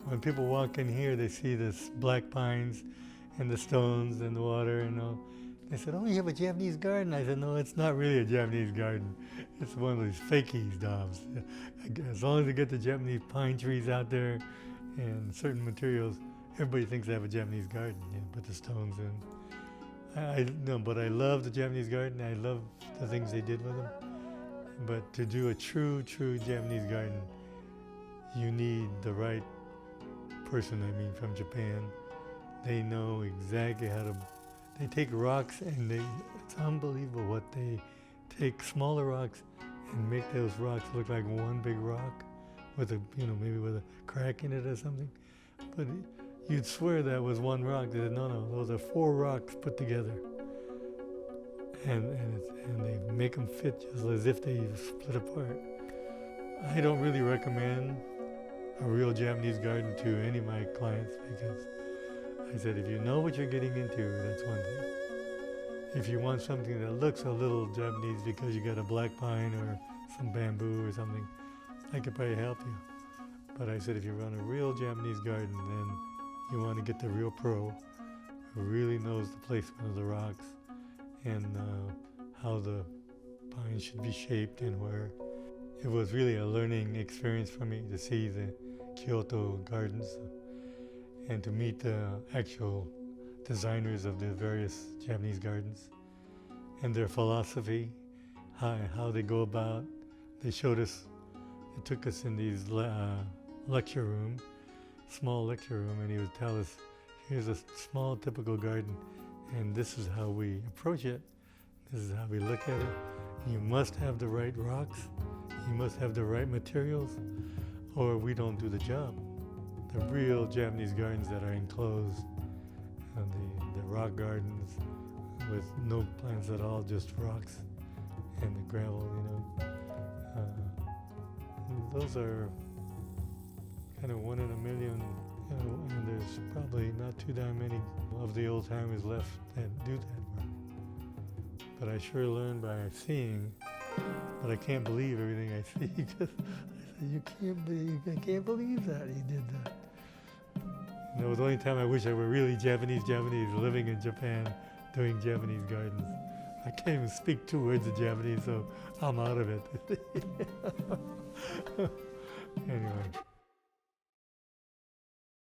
when people walk in here, they see this black pines and the stones and the water and all. They said, "Oh, you have a Japanese garden?" I said, "No, it's not really a Japanese garden. It's one of these fakies, Dobbs. As long as you get the Japanese pine trees out there and certain materials, everybody thinks they have a Japanese garden. You know, put the stones in. No, but I love the Japanese garden. I love the things they did with them. But to do a true Japanese garden, you need the right person. I mean, from Japan. They know exactly how to. They take rocks and it's unbelievable what they take smaller rocks and make those rocks look like one big rock with a, maybe with a crack in it or something. But you'd swear that was one rock. They said, no, those are 4 rocks put together. And they make them fit just as if they split apart. I don't really recommend a real Japanese garden to any of my clients because I said, if you know what you're getting into, that's one thing. If you want something that looks a little Japanese because you got a black pine or some bamboo or something, I could probably help you. But I said, if you run a real Japanese garden, then you want to get the real pro who really knows the placement of the rocks and how the pine should be shaped and where. It was really a learning experience for me to see the Kyoto gardens and to meet the actual designers of the various Japanese gardens and their philosophy, how they go about. They showed us, it took us in these lecture room, small lecture room, and he would tell us, here's a small typical garden, and this is how we approach it. This is how we look at it. You must have the right rocks, you must have the right materials, or we don't do the job. The real Japanese gardens that are enclosed, the rock gardens with no plants at all, just rocks and the gravel, those are kind of 1 in a million, and there's probably not too damn many of the old timers left that do that work. But I sure learned by seeing, but I can't believe everything I see because I said, I can't believe that he did that. And it was the only time I wish I were really Japanese living in Japan doing Japanese gardens. I can't even speak 2 words of Japanese, so I'm out of it. Anyway.